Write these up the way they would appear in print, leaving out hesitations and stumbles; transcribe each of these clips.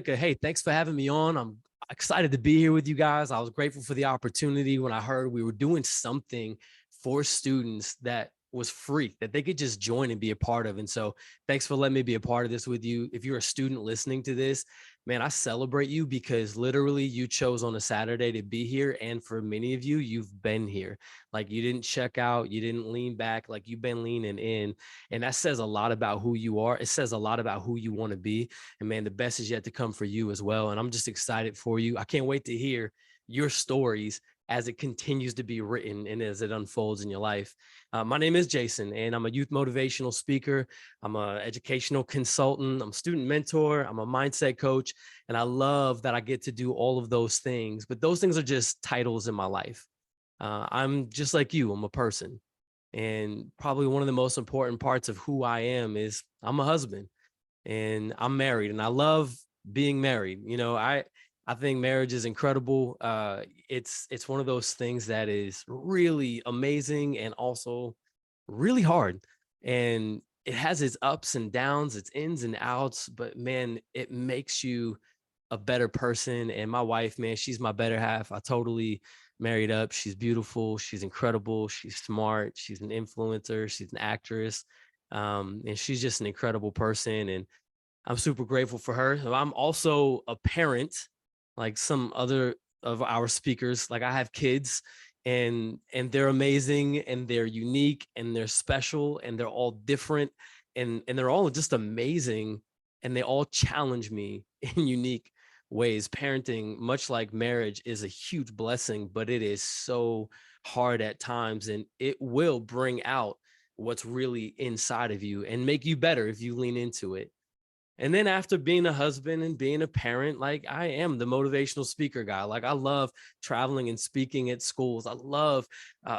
Hey, thanks for having me on. I'm excited to be here with you guys. I was grateful for the opportunity when I heard we were doing something for students that was free, that they could just join and be a part of. And so thanks for letting me be a part of this with you. If you're a student listening to this, man, I celebrate you because literally you chose on a Saturday to be here. And for many of you, you've been here. Like you didn't check out, you didn't lean back, like you've been leaning in. And that says a lot about who you are. It says a lot about who you want to be. And man, the best is yet to come for you as well. And I'm just excited for you. I can't wait to hear your stories as it continues to be written and as it unfolds in your life. My name is Jason, and I'm a youth motivational speaker. I'm an educational consultant. I'm a student mentor. I'm a mindset coach. And I love that I get to do all of those things. But those things are just titles in my life. I'm just like you, I'm a person. And probably one of the most important parts of who I am is I'm a husband and I'm married and I love being married. I think marriage is incredible. It's one of those things that is really amazing and also really hard. And it has its ups and downs, its ins and outs, but man, it makes you a better person. And my wife, man, she's my better half. I totally married up. She's beautiful, she's incredible, she's smart, she's an influencer, she's an actress. And she's just an incredible person. And I'm super grateful for her. I'm also a parent, like some other of our speakers. Like I have kids and they're amazing and they're unique and they're special and they're all different and they're all just amazing and they all challenge me in unique ways. Parenting, much like marriage, is a huge blessing, but it is so hard at times and it will bring out what's really inside of you and make you better if you lean into it. And then after being a husband and being a parent, like I am the motivational speaker guy. Like I love traveling and speaking at schools. I love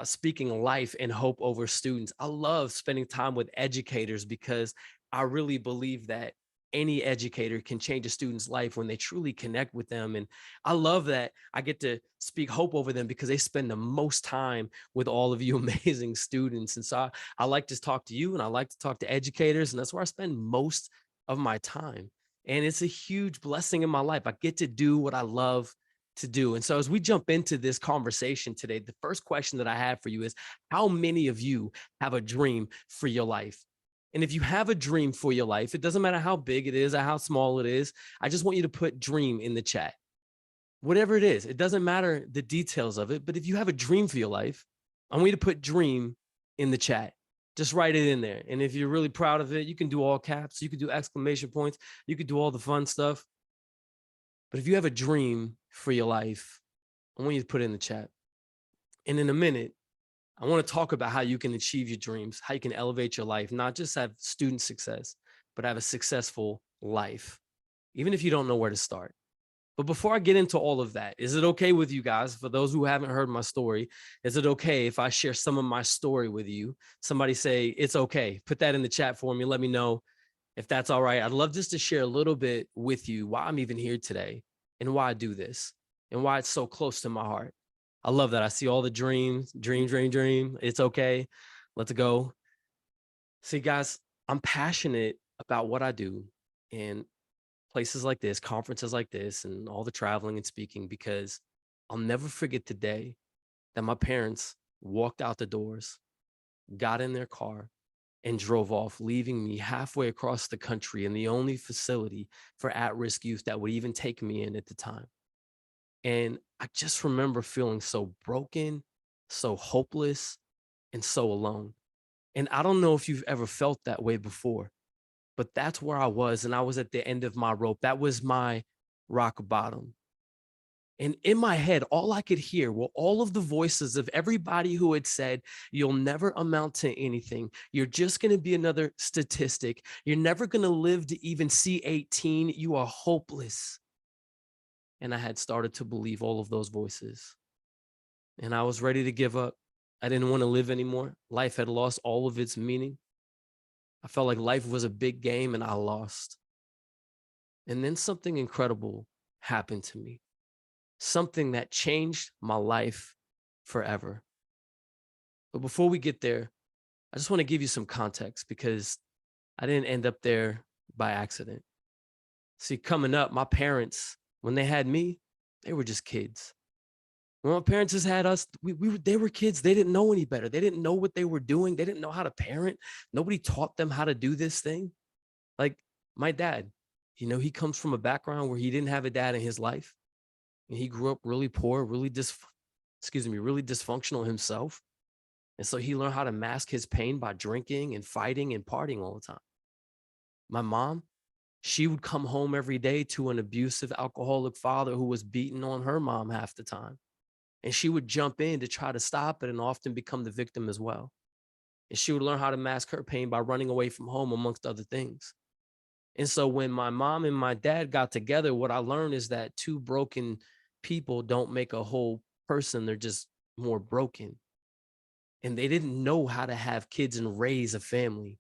speaking life and hope over students. I love spending time with educators because I really believe that any educator can change a student's life when they truly connect with them. And I love that I get to speak hope over them because they spend the most time with all of you amazing students. And so I like to talk to you and I like to talk to educators. And that's where I spend most of my time. And it's a huge blessing in my life. I get to do what I love to do. And so as we jump into this conversation today, the first question that I have for you is how many of you have a dream for your life? And if you have a dream for your life, it doesn't matter how big it is or how small it is. I just want you to put dream in the chat. Whatever it is, it doesn't matter the details of it. But if you have a dream for your life, I want you to put dream in the chat. Just write it in there. And if you're really proud of it, you can do all caps, you can do exclamation points, you could do all the fun stuff. But if you have a dream for your life, I want you to put it in the chat. And in a minute, I want to talk about how you can achieve your dreams, how you can elevate your life, not just have student success, but have a successful life, even if you don't know where to start. But before I get into all of that, is it okay with you guys, for those who haven't heard my story, is it okay if I share some of my story with you? Somebody say, it's okay. Put that in the chat for me. Let me know if that's all right. I'd love just to share a little bit with you why I'm even here today and why I do this and why it's so close to my heart. I love that. I see all the dreams, dream, dream, dream. It's okay. Let's go. See, guys, I'm passionate about what I do. And places like this, conferences like this, and all the traveling and speaking because I'll never forget the day that my parents walked out the doors, got in their car, and drove off, leaving me halfway across the country in the only facility for at-risk youth that would even take me in at the time. And I just remember feeling so broken, so hopeless, and so alone. And I don't know if you've ever felt that way before, but that's where I was. And I was at the end of my rope. That was my rock bottom. And in my head, all I could hear were all of the voices of everybody who had said, you'll never amount to anything. You're just going to be another statistic. You're never going to live to even see 18. You are hopeless. And I had started to believe all of those voices. And I was ready to give up. I didn't want to live anymore. Life had lost all of its meaning. I felt like life was a big game and I lost. And then something incredible happened to me, something that changed my life forever. But before we get there, I just want to give you some context because I didn't end up there by accident. See, coming up, my parents, when they had me, they were just kids. When my parents just had us, they were kids. They didn't know any better. They didn't know what they were doing. They didn't know how to parent. Nobody taught them how to do this thing. Like my dad, he comes from a background where he didn't have a dad in his life. And he grew up really poor, really dysfunctional himself. And so he learned how to mask his pain by drinking and fighting and partying all the time. My mom, she would come home every day to an abusive alcoholic father who was beating on her mom half the time. And she would jump in to try to stop it and often become the victim as well. And she would learn how to mask her pain by running away from home, amongst other things. And so when my mom and my dad got together, what I learned is that two broken people don't make a whole person. They're just more broken. And they didn't know how to have kids and raise a family.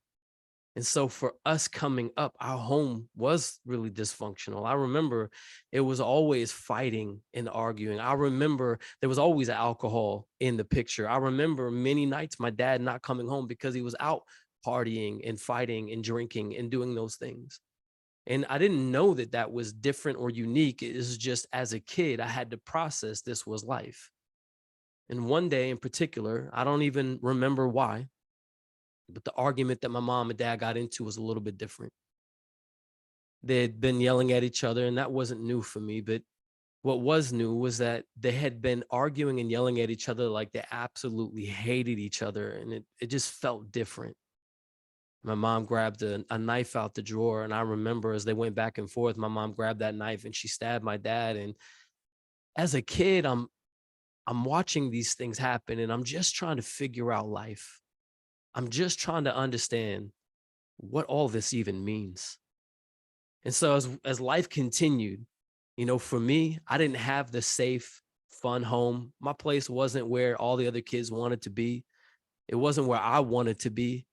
And so for us coming up, our home was really dysfunctional. I remember it was always fighting and arguing. I remember there was always alcohol in the picture. I remember many nights my dad not coming home because he was out partying and fighting and drinking and doing those things. And I didn't know that that was different or unique. It was just as a kid, I had to process this was life. And one day in particular, I don't even remember why, but the argument that my mom and dad got into was a little bit different. They had been yelling at each other, and that wasn't new for me. But what was new was that they had been arguing and yelling at each other like they absolutely hated each other. And it just felt different. My mom grabbed a knife out the drawer. And I remember as they went back and forth, my mom grabbed that knife and she stabbed my dad. And as a kid, I'm watching these things happen and I'm just trying to figure out life. I'm just trying to understand what all this even means. And so as life continued, for me, I didn't have the safe, fun home. My place wasn't where all the other kids wanted to be. It wasn't where I wanted to be.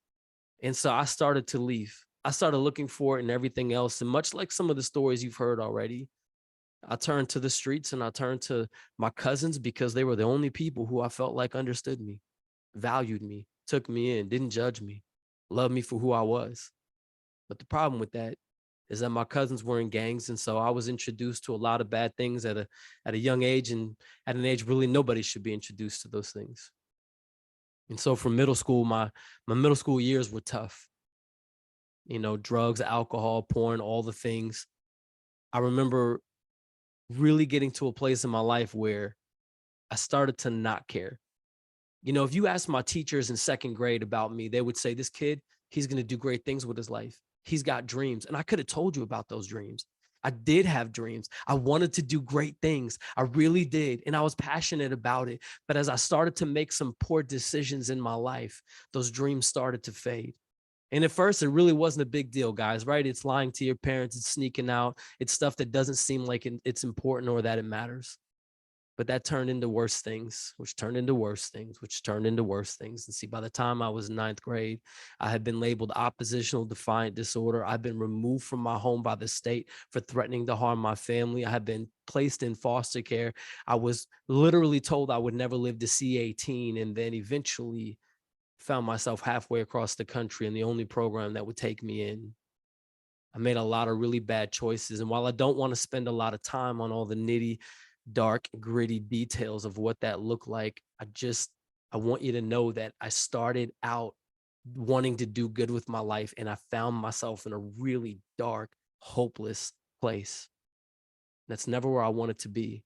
And so I started to leave. I started looking for it and everything else. And much like some of the stories you've heard already, I turned to the streets and I turned to my cousins because they were the only people who I felt like understood me, valued me, took me in, didn't judge me, loved me for who I was. But the problem with that is that my cousins were in gangs. And so I was introduced to a lot of bad things at a young age, and at an age really nobody should be introduced to those things. And so from middle school, my middle school years were tough. Drugs, alcohol, porn, all the things. I remember really getting to a place in my life where I started to not care. If you ask my teachers in second grade about me, they would say, this kid, he's going to do great things with his life. He's got dreams. And I could have told you about those dreams. I did have dreams. I wanted to do great things. I really did. And I was passionate about it. But as I started to make some poor decisions in my life, those dreams started to fade. And at first, it really wasn't a big deal, guys, right? It's lying to your parents. It's sneaking out. It's stuff that doesn't seem like it's important or that it matters. But that turned into worse things, which turned into worse things, which turned into worse things. And see, by the time I was in ninth grade, I had been labeled oppositional defiant disorder. I've been removed from my home by the state for threatening to harm my family. I had been placed in foster care. I was literally told I would never live to see 18, and then eventually found myself halfway across the country in the only program that would take me in. I made a lot of really bad choices. And while I don't want to spend a lot of time on all the nitty, dark, gritty details of what that looked like, I want you to know that I started out wanting to do good with my life, and I found myself in a really dark, hopeless place. That's never where I wanted to be.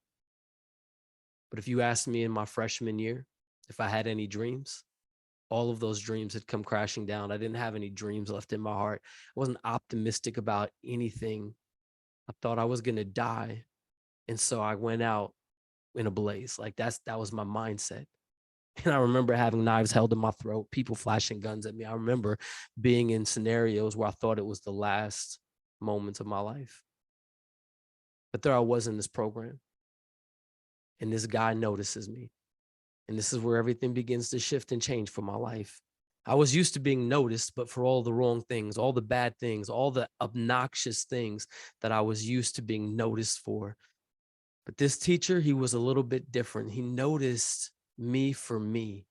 But if you asked me in my freshman year if I had any dreams, all of those dreams had come crashing down. I didn't have any dreams left in my heart. I wasn't optimistic about anything. I thought I was going to die. And so I went out in a blaze. Like that was my mindset. And I remember having knives held in my throat, people flashing guns at me. I remember being in scenarios where I thought it was the last moments of my life. But there I was in this program. And this guy notices me. And this is where everything begins to shift and change for my life. I was used to being noticed, but for all the wrong things, all the bad things, all the obnoxious things that I was used to being noticed for. But this teacher, he was a little bit different. He noticed me for me,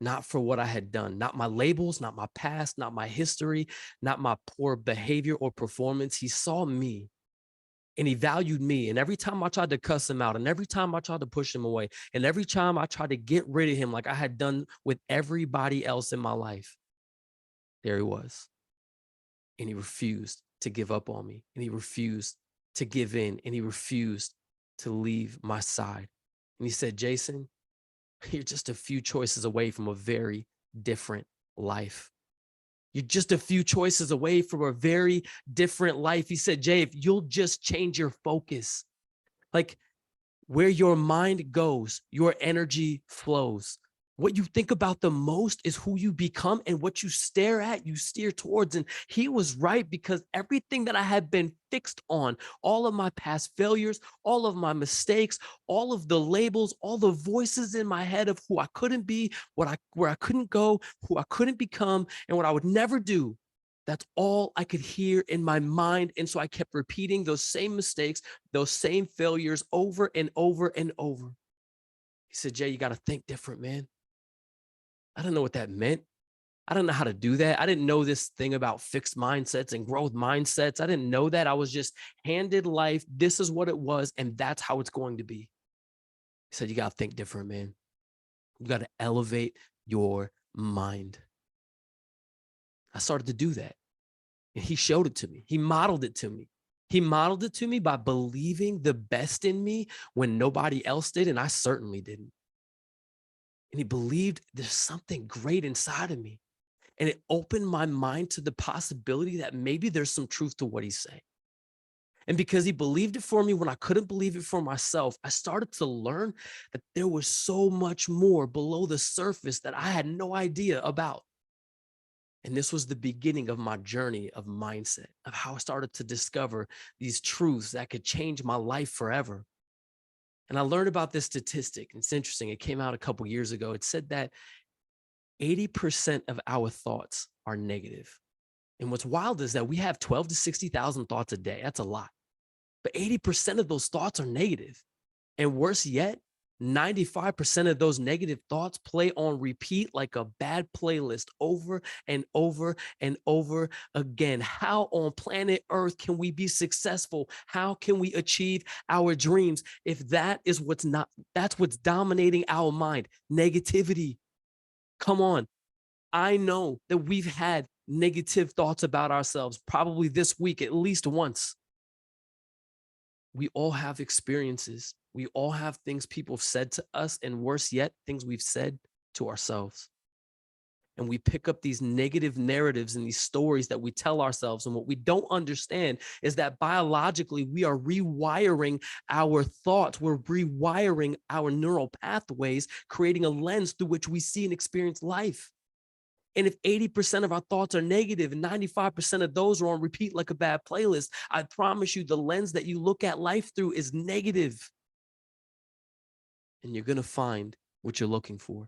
not for what I had done, not my labels, not my past, not my history, not my poor behavior or performance. He saw me And he valued me. And every time I tried to cuss him out, and every time I tried to push him away, and every time I tried to get rid of him like I had done with everybody else in my life, there he was. And he refused to give up on me. And he refused to give in. And he refused to leave my side. And he said, Jason, you're just a few choices away from a very different life. You're just a few choices away from a very different life. He said, Jay, if you'll just change your focus, like where your mind goes, your energy flows. What you think about the most is who you become, and what you stare at, you steer towards. And he was right, because everything that I had been fixed on, all of my past failures, all of my mistakes, all of the labels, all the voices in my head of who I couldn't be, where I couldn't go, who I couldn't become, and what I would never do. That's all I could hear in my mind. And so I kept repeating those same mistakes, those same failures over and over and over. He said, Jay, you got to think different, man. I didn't know what that meant. I didn't know how to do that. I didn't know this thing about fixed mindsets and growth mindsets. I didn't know that. I was just handed life. This is what it was, and that's how it's going to be. He said, you got to think different, man. You got to elevate your mind. I started to do that. And he showed it to me. He modeled it to me. He modeled it to me by believing the best in me when nobody else did, and I certainly didn't. And he believed there's something great inside of me. And it opened my mind to the possibility that maybe there's some truth to what he's saying. And because he believed it for me when I couldn't believe it for myself, I started to learn that there was so much more below the surface that I had no idea about. And this was the beginning of my journey of mindset, of how I started to discover these truths that could change my life forever. And I learned about this statistic. It's interesting. It came out a couple years ago. It said that 80% of our thoughts are negative. And what's wild is that we have 12 to 60,000 thoughts a day. That's a lot. But 80% of those thoughts are negative. And worse yet, 95% of those negative thoughts play on repeat like a bad playlist over and over and over again. How on planet Earth can we be successful? How can we achieve our dreams if that's what's dominating our mind? Negativity. Come on. I know that we've had negative thoughts about ourselves probably this week at least once. We all have experiences. We all have things people have said to us, and worse yet, things we've said to ourselves. And we pick up these negative narratives and these stories that we tell ourselves. And what we don't understand is that biologically, we are rewiring our thoughts. We're rewiring our neural pathways, creating a lens through which we see and experience life. And if 80% of our thoughts are negative and 95% of those are on repeat like a bad playlist, I promise you the lens that you look at life through is negative. And you're going to find what you're looking for.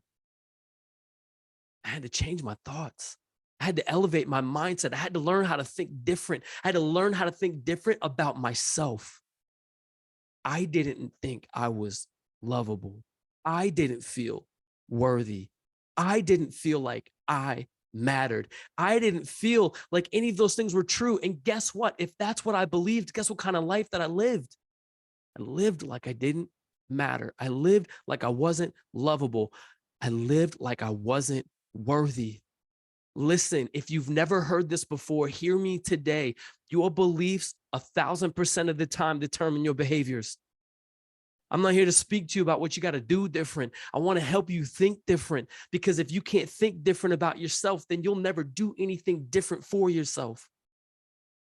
I had to change my thoughts. I had to elevate my mindset. I had to learn how to think different. I had to learn how to think different about myself. I didn't think I was lovable. I didn't feel worthy. I didn't feel like I mattered. I didn't feel like any of those things were true. And guess what? If that's what I believed, guess what kind of life that I lived? I lived like I didn't matter. I lived like I wasn't lovable. I lived like I wasn't worthy. Listen, if you've never heard this before, hear me today. Your beliefs 1,000% of the time determine your behaviors. I'm not here to speak to you about what you got to do different. I want to help you think different, because if you can't think different about yourself, then you'll never do anything different for yourself.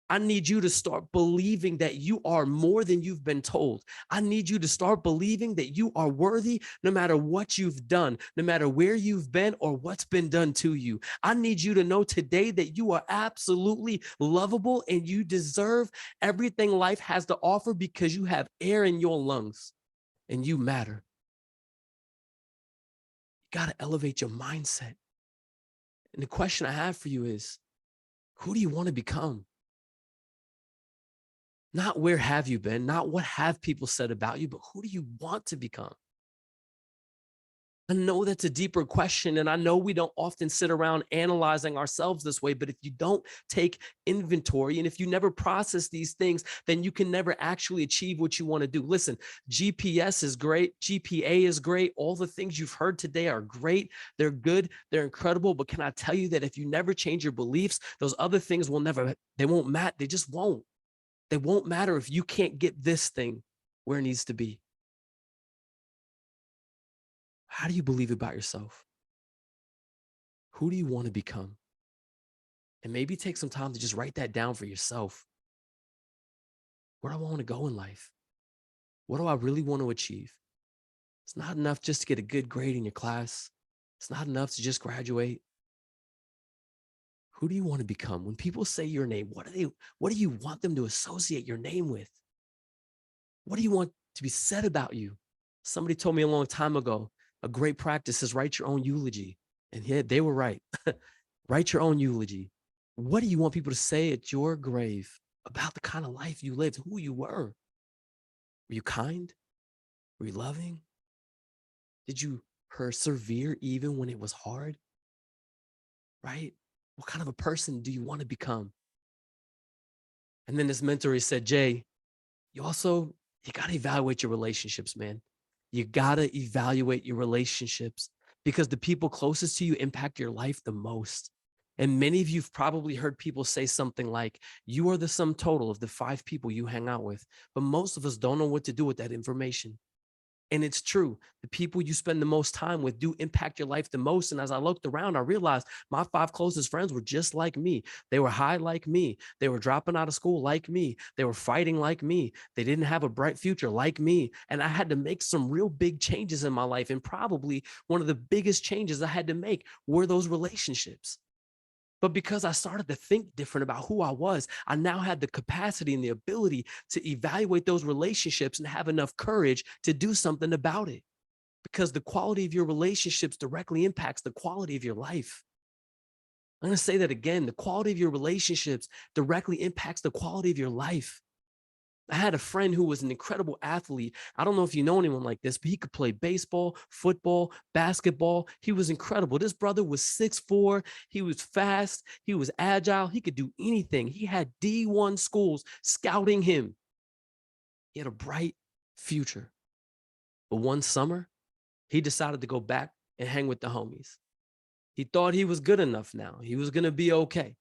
I need you to start believing that you are more than you've been told. I need you to start believing that you are worthy no matter what you've done, no matter where you've been or what's been done to you. I need you to know today that you are absolutely lovable and you deserve everything life has to offer, because you have air in your lungs and you matter. You got to elevate your mindset. And the question I have for you is, who do you want to become? Not where have you been, not what have people said about you, but who do you want to become? I know that's a deeper question. And I know we don't often sit around analyzing ourselves this way, but if you don't take inventory and if you never process these things, then you can never actually achieve what you want to do. Listen, GPS is great. GPA is great. All the things you've heard today are great. They're good. They're incredible. But can I tell you that if you never change your beliefs, those other things will never, they won't matter. They just won't. They won't matter if you can't get this thing where it needs to be. How do you believe about yourself? Who do you want to become? And maybe take some time to just write that down for yourself. Where do I want to go in life? What do I really want to achieve? It's not enough just to get a good grade in your class. It's not enough to just graduate. Who do you want to become? When people say your name, what do you want them to associate your name with? What do you want to be said about you? Somebody told me a long time ago, a great practice is write your own eulogy. And yeah, they were right. Write your own eulogy. What do you want people to say at your grave about the kind of life you lived, who you were? Were you kind? Were you loving? Did you persevere even when it was hard? Right? What kind of a person do you want to become? And then this mentor, he said, Jay, you got to evaluate your relationships, man. You got to evaluate your relationships because the people closest to you impact your life the most. And many of you've probably heard people say something like, you are the sum total of the 5 people you hang out with. But most of us don't know what to do with that information. And it's true. The people you spend the most time with do impact your life the most. And as I looked around, I realized my 5 closest friends were just like me. They were high like me. They were dropping out of school like me. They were fighting like me. They didn't have a bright future like me. And I had to make some real big changes in my life. And probably one of the biggest changes I had to make were those relationships. But because I started to think different about who I was, I now had the capacity and the ability to evaluate those relationships and have enough courage to do something about it. Because the quality of your relationships directly impacts the quality of your life. I'm going to say that again. The quality of your relationships directly impacts the quality of your life. I had a friend who was an incredible athlete. I don't know if you know anyone like this, but he could play baseball, football, basketball. He was incredible. This brother was 6'4". He was fast. He was agile. He could do anything. He had D1 schools scouting him. He had a bright future. But one summer, he decided to go back and hang with the homies. He thought he was good enough now. He was going to be okay.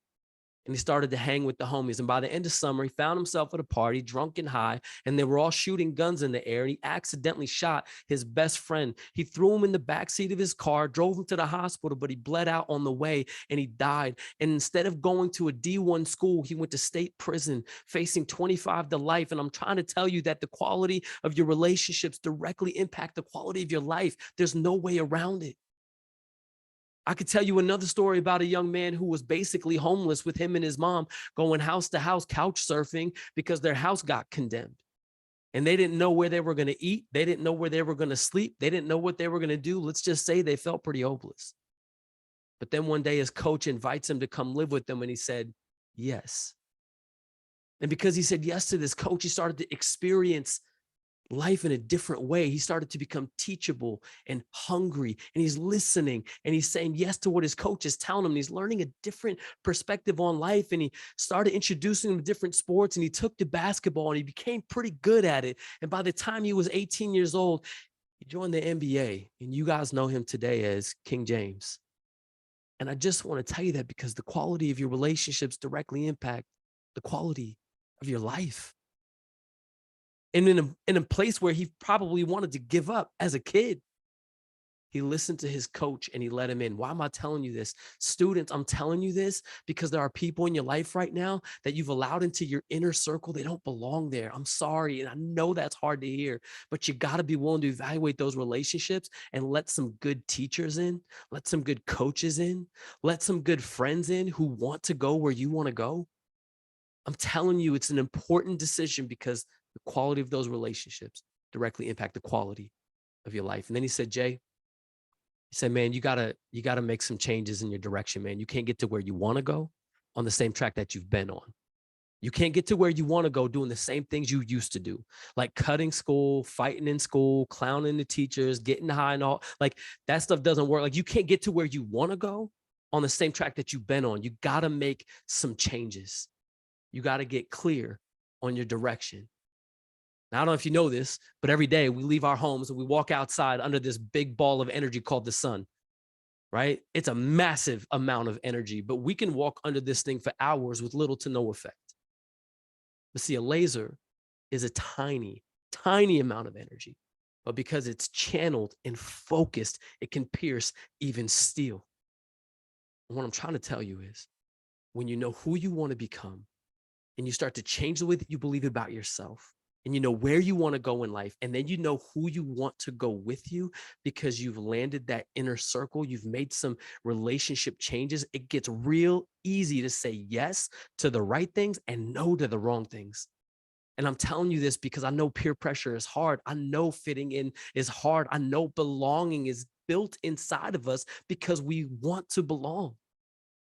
And he started to hang with the homies. And by the end of summer, he found himself at a party, drunk and high, and they were all shooting guns in the air. And he accidentally shot his best friend. He threw him in the backseat of his car, drove him to the hospital, but he bled out on the way and he died. And instead of going to a D1 school, he went to state prison, facing 25 to life. And I'm trying to tell you that the quality of your relationships directly impact the quality of your life. There's no way around it. I could tell you another story about a young man who was basically homeless with him and his mom going house to house couch surfing because their house got condemned. And they didn't know where they were going to eat. They didn't know where they were going to sleep. They didn't know what they were going to do. Let's just say they felt pretty hopeless. But then one day his coach invites him to come live with them and he said, yes. And because he said yes to this coach, he started to experience life in a different way. He started to become teachable and hungry, and he's listening and he's saying yes to what his coach is telling him. And he's learning a different perspective on life. And he started introducing him to different sports, and he took to basketball and he became pretty good at it. And by the time he was 18 years old, he joined the NBA, and you guys know him today as King James. And I just want to tell you that because the quality of your relationships directly impact the quality of your life. And in a place where he probably wanted to give up as a kid, he listened to his coach and he let him in. Why am I telling you this? Students, I'm telling you this because there are people in your life right now that you've allowed into your inner circle. They don't belong there. I'm sorry. And I know that's hard to hear, but you got to be willing to evaluate those relationships and let some good teachers in, let some good coaches in, let some good friends in who want to go where you want to go. I'm telling you, it's an important decision because the quality of those relationships directly impact the quality of your life. And then he said, Jay, he said, man, you gotta make some changes in your direction, man. You can't get to where you want to go on the same track that you've been on. You can't get to where you want to go doing the same things you used to do, like cutting school, fighting in school, clowning the teachers, getting high and all. Like that stuff doesn't work. Like you can't get to where you want to go on the same track that you've been on. You got to make some changes. You got to get clear on your direction. Now, I don't know if you know this, but every day we leave our homes and we walk outside under this big ball of energy called the sun, right? It's a massive amount of energy, but we can walk under this thing for hours with little to no effect. But see, a laser is a tiny, tiny amount of energy, but because it's channeled and focused, it can pierce even steel. And what I'm trying to tell you is when you know who you want to become and you start to change the way that you believe about yourself, and you know where you want to go in life, and then you know who you want to go with you because you've landed that inner circle, you've made some relationship changes, it gets real easy to say yes to the right things and no to the wrong things. And I'm telling you this because I know peer pressure is hard. I know fitting in is hard. I know belonging is built inside of us because we want to belong.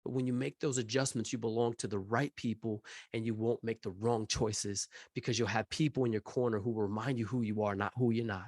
But when you make those adjustments, you belong to the right people and you won't make the wrong choices because you'll have people in your corner who will remind you who you are, not who you're not.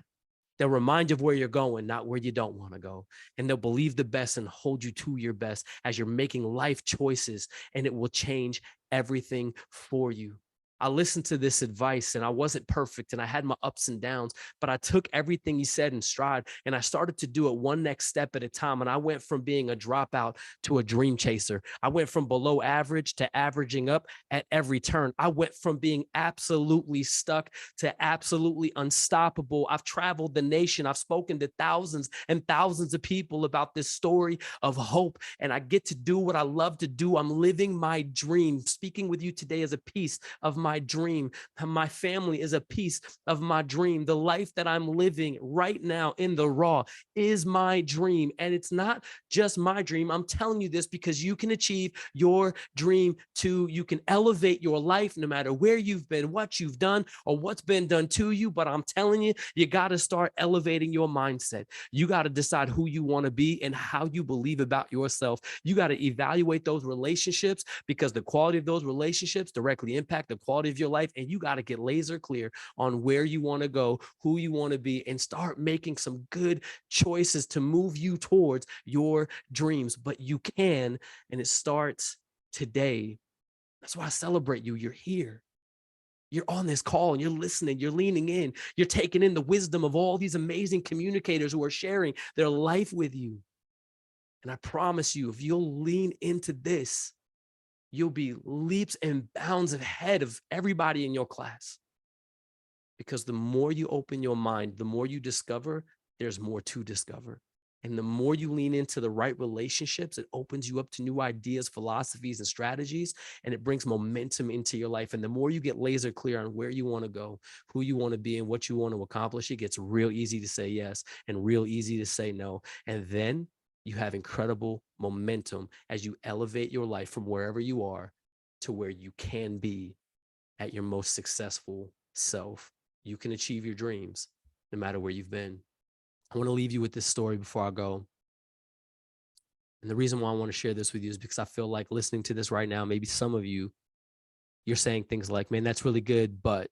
They'll remind you of where you're going, not where you don't want to go. And they'll believe the best and hold you to your best as you're making life choices, and it will change everything for you. I listened to this advice and I wasn't perfect and I had my ups and downs, but I took everything he said in stride and I started to do it one next step at a time. And I went from being a dropout to a dream chaser. I went from below average to averaging up at every turn. I went from being absolutely stuck to absolutely unstoppable. I've traveled the nation. I've spoken to thousands and thousands of people about this story of hope, and I get to do what I love to do. I'm living my dream. Speaking with you today is a piece of my dream. My family is a piece of my dream. The life that I'm living right now in the raw is my dream. And it's not just my dream. I'm telling you this because you can achieve your dream too. You can elevate your life no matter where you've been, what you've done, or what's been done to you. But I'm telling you, you got to start elevating your mindset. You got to decide who you want to be and how you believe about yourself. You got to evaluate those relationships because the quality of those relationships directly impact the quality of your life. And you got to get laser clear on where you want to go, who you want to be, and start making some good choices to move you towards your dreams. But you can, and it starts today. That's why I celebrate you. You're here. You're on this call and you're listening, you're leaning in, you're taking in the wisdom of all these amazing communicators who are sharing their life with you. And I promise you, if you'll lean into this, you'll be leaps and bounds ahead of everybody in your class. Because the more you open your mind, the more you discover, there's more to discover. And the more you lean into the right relationships, it opens you up to new ideas, philosophies, and strategies, and it brings momentum into your life. And the more you get laser clear on where you want to go, who you want to be, and what you want to accomplish, it gets real easy to say yes and real easy to say no. And then you have incredible momentum as you elevate your life from wherever you are to where you can be at your most successful self. You can achieve your dreams no matter where you've been. I want to leave you with this story before I go. And the reason why I want to share this with you is because I feel like listening to this right now, maybe some of you, you're saying things like, man, that's really good, but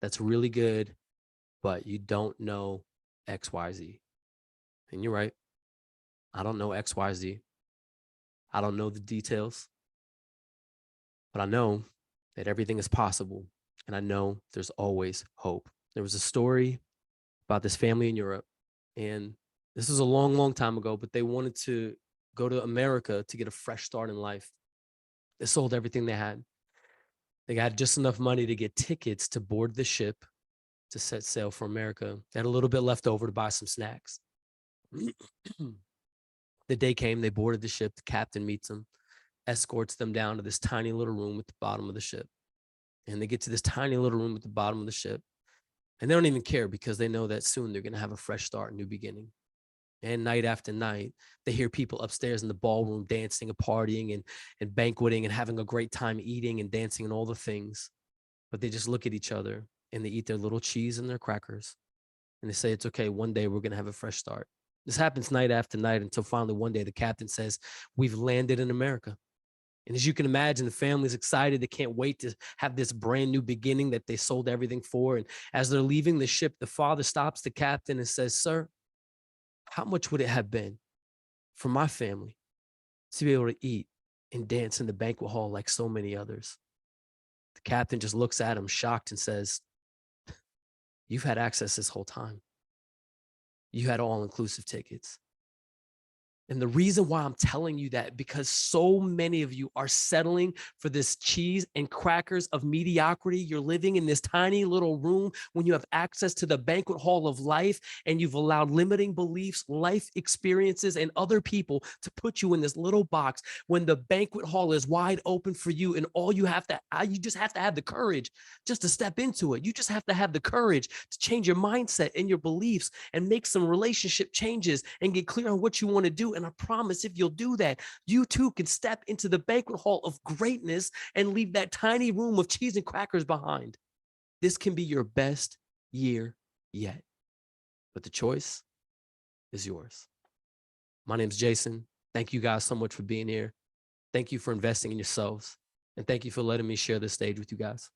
you don't know XYZ. And you're right. I don't know XYZ. I don't know the details, but I know that everything is possible. And I know there's always hope. There was a story about this family in Europe, and this was a long, long time ago, but they wanted to go to America to get a fresh start in life. They sold everything they had. They got just enough money to get tickets to board the ship to set sail for America. They had a little bit left over to buy some snacks. The day came, they boarded the ship. The captain meets them, escorts them down to this tiny little room at the bottom of the ship. And they get to this tiny little room at the bottom of the ship. And they don't even care because they know that soon they're going to have a fresh start, new beginning. And night after night, they hear people upstairs in the ballroom dancing and partying and banqueting and having a great time eating and dancing and all the things. But they just look at each other and they eat their little cheese and their crackers. And they say, it's okay. One day we're going to have a fresh start. This happens night after night until finally one day the captain says, we've landed in America. And as you can imagine, the family's excited. They can't wait to have this brand new beginning that they sold everything for. And as they're leaving the ship, the father stops the captain and says, "Sir, how much would it have been for my family to be able to eat and dance in the banquet hall like so many others?" The captain just looks at him shocked and says, "You've had access this whole time. You had all-inclusive tickets." And the reason why I'm telling you that, because so many of you are settling for this cheese and crackers of mediocrity. You're living in this tiny little room when you have access to the banquet hall of life, and you've allowed limiting beliefs, life experiences, and other people to put you in this little box when the banquet hall is wide open for you. And all you just have to have the courage just to step into it. You just have to have the courage to change your mindset and your beliefs and make some relationship changes and get clear on what you want to do. And I promise, if you'll do that, you too can step into the banquet hall of greatness and leave that tiny room of cheese and crackers behind. This can be your best year yet, but the choice is yours. My name's Jason. Thank you guys so much for being here. Thank you for investing in yourselves. And thank you for letting me share this stage with you guys.